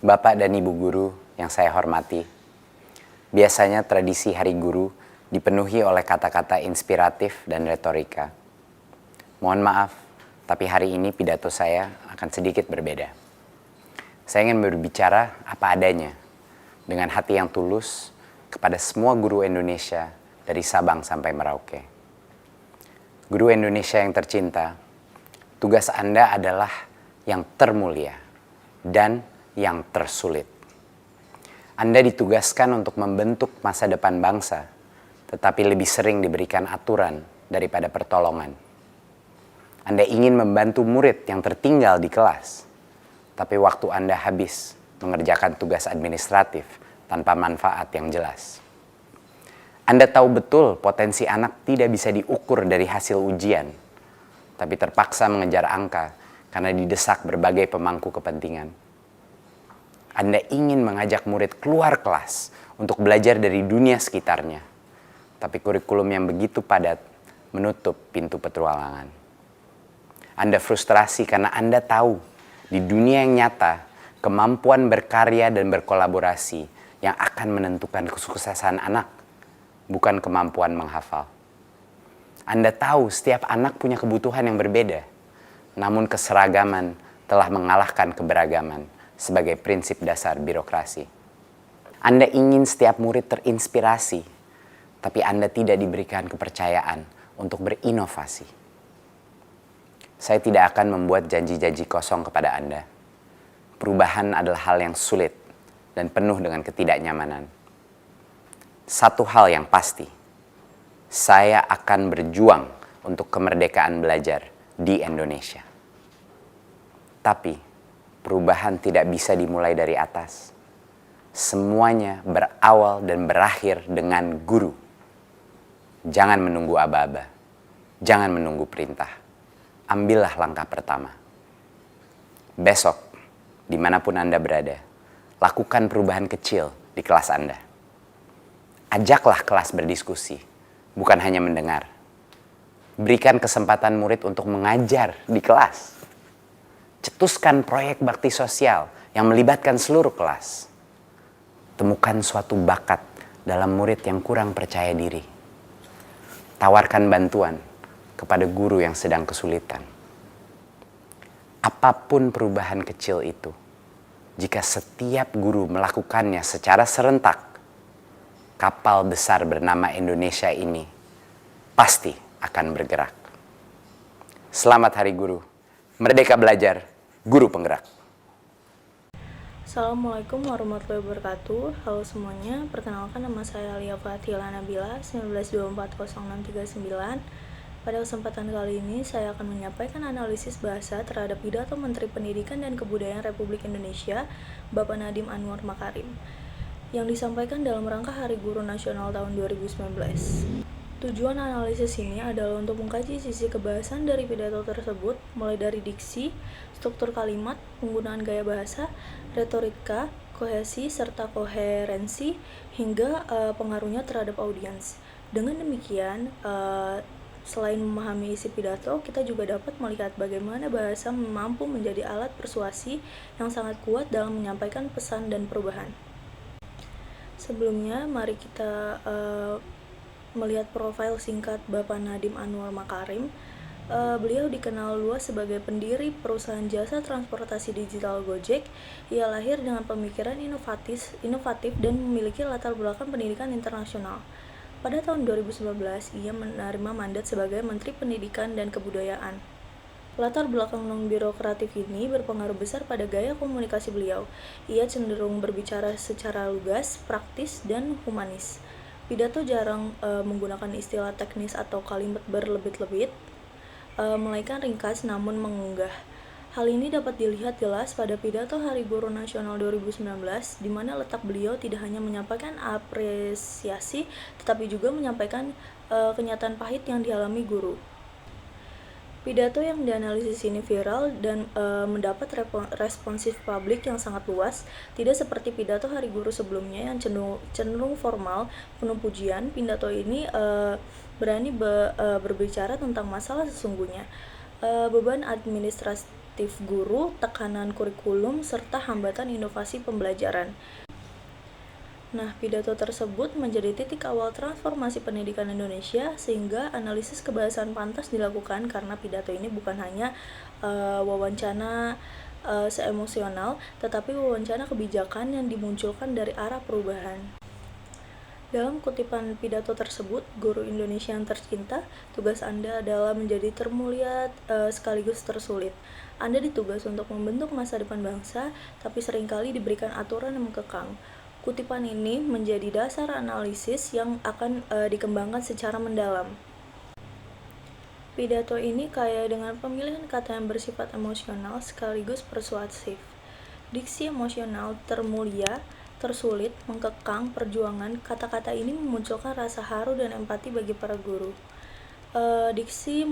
Bapak dan Ibu guru yang saya hormati, biasanya tradisi Hari Guru dipenuhi oleh kata-kata inspiratif dan retorika. Mohon maaf, tapi hari ini pidato saya akan sedikit berbeda. Saya ingin berbicara apa adanya, dengan hati yang tulus kepada semua guru Indonesia dari Sabang sampai Merauke. Guru Indonesia yang tercinta, tugas Anda adalah yang termulia dan yang tersulit. Anda ditugaskan untuk membentuk masa depan bangsa, tetapi lebih sering diberikan aturan daripada pertolongan. Anda ingin membantu murid yang tertinggal di kelas, tapi waktu Anda habis mengerjakan tugas administratif tanpa manfaat yang jelas. Anda tahu betul potensi anak tidak bisa diukur dari hasil ujian, tapi terpaksa mengejar angka karena didesak berbagai pemangku kepentingan. Anda ingin mengajak murid keluar kelas untuk belajar dari dunia sekitarnya, tapi kurikulum yang begitu padat menutup pintu petualangan. Anda frustrasi karena Anda tahu di dunia yang nyata, kemampuan berkarya dan berkolaborasi yang akan menentukan kesuksesan anak, bukan kemampuan menghafal. Anda tahu setiap anak punya kebutuhan yang berbeda, namun keseragaman telah mengalahkan keberagaman sebagai prinsip dasar birokrasi. Anda ingin setiap murid terinspirasi, tapi Anda tidak diberikan kepercayaan untuk berinovasi. Saya tidak akan membuat janji-janji kosong kepada Anda. Perubahan adalah hal yang sulit dan penuh dengan ketidaknyamanan. Satu hal yang pasti, saya akan berjuang untuk kemerdekaan belajar di Indonesia. Tapi perubahan tidak bisa dimulai dari atas. Semuanya berawal dan berakhir dengan guru. Jangan menunggu aba-aba. Jangan menunggu perintah. Ambillah langkah pertama. Besok, dimanapun Anda berada, lakukan perubahan kecil di kelas Anda. Ajaklah kelas berdiskusi, bukan hanya mendengar. Berikan kesempatan murid untuk mengajar di kelas. Cetuskan proyek bakti sosial yang melibatkan seluruh kelas. Temukan suatu bakat dalam murid yang kurang percaya diri. Tawarkan bantuan kepada guru yang sedang kesulitan. Apapun perubahan kecil itu, jika setiap guru melakukannya secara serentak, kapal besar bernama Indonesia ini pasti akan bergerak. Selamat Hari Guru. Merdeka belajar, guru penggerak. Assalamualaikum warahmatullahi wabarakatuh. Halo semuanya, perkenalkan nama saya Lia Fathila Nabila, 19240639. Pada kesempatan kali ini, saya akan menyampaikan analisis bahasa terhadap pidato Menteri Pendidikan dan Kebudayaan Republik Indonesia, Bapak Nadiem Anwar Makarim, yang disampaikan dalam rangka Hari Guru Nasional tahun 2019. Tujuan analisis ini adalah untuk mengkaji sisi kebahasan dari pidato tersebut, mulai dari diksi, struktur kalimat, penggunaan gaya bahasa, retorika, kohesi, serta koherensi, hingga pengaruhnya terhadap audiens. Dengan demikian, selain memahami isi pidato, kita juga dapat melihat bagaimana bahasa mampu menjadi alat persuasi yang sangat kuat dalam menyampaikan pesan dan perubahan. Sebelumnya, mari kita melihat profil singkat Bapak Nadiem Anwar Makarim. Beliau dikenal luas sebagai pendiri perusahaan jasa transportasi digital Gojek. Ia lahir dengan pemikiran inovatif dan memiliki latar belakang pendidikan internasional. Pada tahun 2019, ia menerima mandat sebagai Menteri Pendidikan dan Kebudayaan. Latar belakang non-birokratif ini berpengaruh besar pada gaya komunikasi beliau. Ia cenderung berbicara secara lugas, praktis, dan humanis. Pidato jarang menggunakan istilah teknis atau kalimat berlebit-lebit, melainkan ringkas namun mengunggah. Hal ini dapat dilihat jelas pada pidato Hari Guru Nasional 2019, di mana letak beliau tidak hanya menyampaikan apresiasi, tetapi juga menyampaikan kenyataan pahit yang dialami guru. Pidato yang dianalisis ini viral dan mendapat responsif publik yang sangat luas, tidak seperti pidato Hari Guru sebelumnya yang cenderung formal, penuh pujian. Pidato ini berani berbicara tentang masalah sesungguhnya, beban perspektif guru, tekanan kurikulum, serta hambatan inovasi pembelajaran. Nah, pidato tersebut menjadi titik awal transformasi pendidikan Indonesia, sehingga analisis kebahasan pantas dilakukan karena pidato ini bukan hanya wawancara seemosional, tetapi wawancara kebijakan yang dimunculkan dari arah perubahan. Dalam kutipan pidato tersebut, guru Indonesia yang tercinta, tugas Anda adalah menjadi termulia sekaligus tersulit. Anda ditugas untuk membentuk masa depan bangsa, tapi seringkali diberikan aturan yang mengekang. Kutipan ini menjadi dasar analisis yang akan dikembangkan secara mendalam. Pidato ini kaya dengan pemilihan kata yang bersifat emosional sekaligus persuasif. Diksi emosional termulia, tersulit, mengekang, perjuangan, kata-kata ini memunculkan rasa haru dan empati bagi para guru. Diksi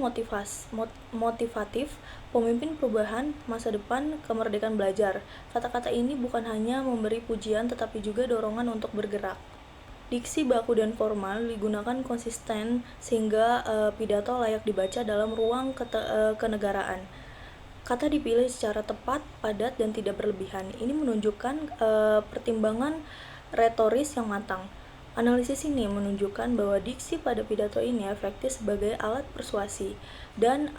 motivatif, pemimpin perubahan, masa depan, kemerdekaan belajar. Kata-kata ini bukan hanya memberi pujian tetapi juga dorongan untuk bergerak. Diksi baku dan formal digunakan konsisten sehingga pidato layak dibaca dalam ruang kenegaraan. Kata dipilih secara tepat, padat, dan tidak berlebihan. Ini menunjukkan pertimbangan retoris yang matang. Analisis ini menunjukkan bahwa diksi pada pidato ini efektif sebagai alat persuasi dan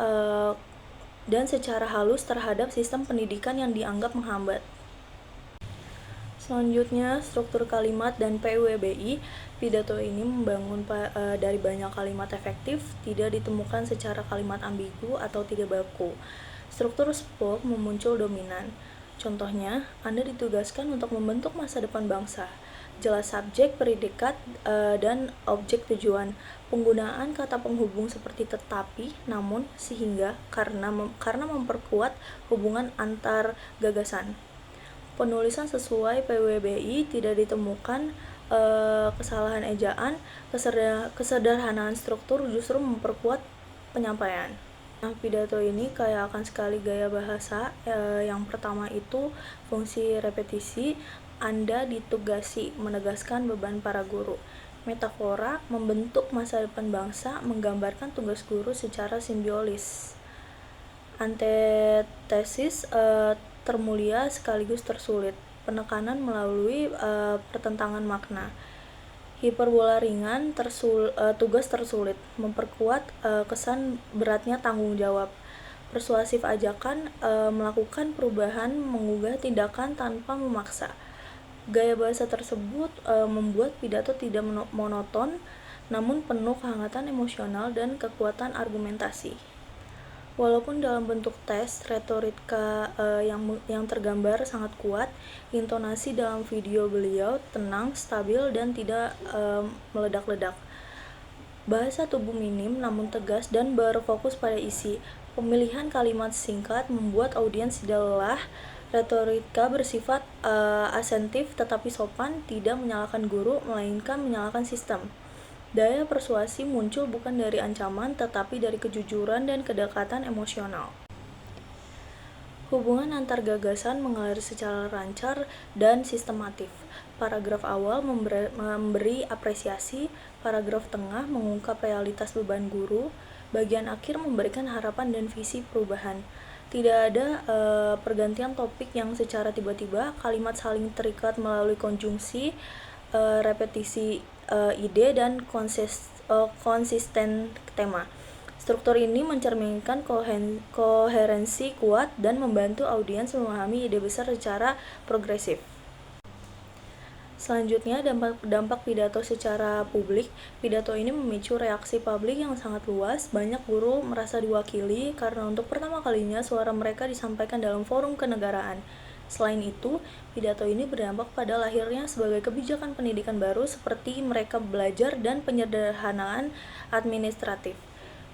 secara halus terhadap sistem pendidikan yang dianggap menghambat. Selanjutnya, struktur kalimat dan PUEBI. Pidato ini membangun dari banyak kalimat efektif, tidak ditemukan secara kalimat ambigu atau tidak baku. Struktur spoke memuncul dominan. Contohnya, Anda ditugaskan untuk membentuk masa depan bangsa. Jelas subjek, predikat, dan objek tujuan. Penggunaan kata penghubung seperti tetapi, namun, sehingga, karena memperkuat hubungan antar gagasan. Penulisan sesuai PWBI, tidak ditemukan kesalahan ejaan, kesederhanaan struktur justru memperkuat penyampaian. Nah, pidato ini kaya akan sekali gaya bahasa. Yang pertama itu fungsi repetisi. Anda ditugasi menegaskan beban para guru. Metafora, membentuk masa depan bangsa, menggambarkan tugas guru secara simbiolis. Antetesis, termulia sekaligus tersulit. Penekanan melalui pertentangan makna. Hiperbola ringan, tugas tersulit, memperkuat kesan beratnya tanggung jawab. Persuasif ajakan, melakukan perubahan, mengubah tindakan tanpa memaksa. Gaya bahasa tersebut membuat pidato tidak monoton, namun penuh kehangatan emosional dan kekuatan argumentasi. Walaupun dalam bentuk tes, retorika yang tergambar sangat kuat, intonasi dalam video beliau tenang, stabil, dan tidak meledak-ledak. Bahasa tubuh minim namun tegas dan berfokus pada isi. Pemilihan kalimat singkat membuat audiens tidak lelah. Retorika bersifat asentif tetapi sopan, tidak menyalahkan guru, melainkan menyalahkan sistem. Daya persuasi muncul bukan dari ancaman, tetapi dari kejujuran dan kedekatan emosional. Hubungan antar gagasan mengalir secara lancar dan sistematif. Paragraf awal memberi apresiasi, paragraf tengah mengungkap realitas beban guru, bagian akhir memberikan harapan dan visi perubahan. Tidak ada pergantian topik yang secara tiba-tiba, kalimat saling terikat melalui konjungsi, repetisi ide, dan konsisten tema. Struktur ini mencerminkan koherensi kuat dan membantu audiens memahami ide besar secara progresif. Selanjutnya, dampak pidato secara publik. Pidato ini memicu reaksi publik yang sangat luas. Banyak guru merasa diwakili karena untuk pertama kalinya suara mereka disampaikan dalam forum kenegaraan. Selain itu, pidato ini berdampak pada lahirnya sebagai kebijakan pendidikan baru seperti Merdeka Belajar dan penyederhanaan administratif.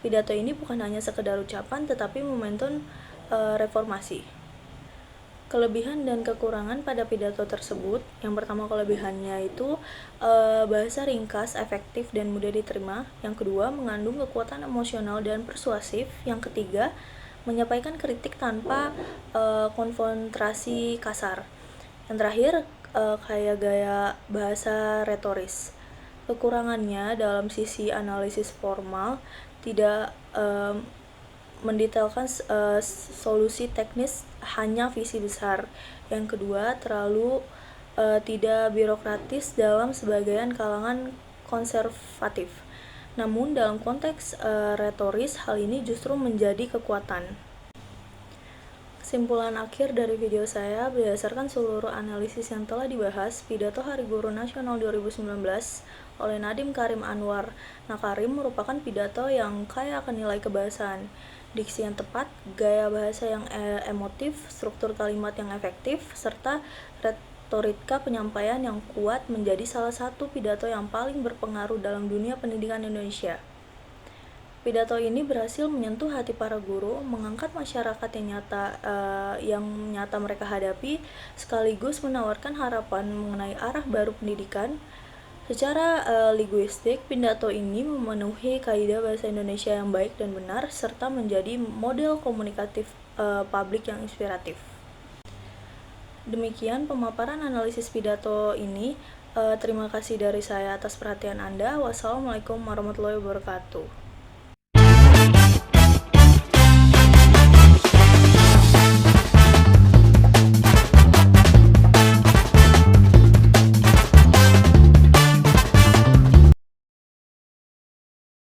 Pidato ini bukan hanya sekedar ucapan, tetapi momentum reformasi. Kelebihan dan kekurangan pada pidato tersebut. Yang pertama, kelebihannya itu bahasa ringkas, efektif, dan mudah diterima. Yang kedua, mengandung kekuatan emosional dan persuasif. Yang ketiga, menyampaikan kritik tanpa konfrontasi kasar. Yang terakhir, kayak gaya bahasa retoris. Kekurangannya dalam sisi analisis formal, tidak mendetailkan solusi teknis, hanya visi besar. Yang kedua, terlalu tidak birokratis dalam sebagian kalangan konservatif. Namun dalam konteks retoris, hal ini justru menjadi kekuatan. Kesimpulan akhir dari video saya, berdasarkan seluruh analisis yang telah dibahas, pidato Hari Guru Nasional 2019 oleh Nadiem Karim Anwar Makarim merupakan pidato yang kaya akan nilai kebahasaan, diksi yang tepat, gaya bahasa yang emotif, struktur kalimat yang efektif, serta retorika penyampaian yang kuat menjadi salah satu pidato yang paling berpengaruh dalam dunia pendidikan Indonesia. Pidato ini berhasil menyentuh hati para guru, mengangkat masyarakat yang nyata mereka hadapi, sekaligus menawarkan harapan mengenai arah baru pendidikan. Secara linguistik, pidato ini memenuhi kaidah bahasa Indonesia yang baik dan benar, serta menjadi model komunikatif publik yang inspiratif. Demikian pemaparan analisis pidato ini. Terima kasih dari saya atas perhatian Anda. Wassalamualaikum warahmatullahi wabarakatuh.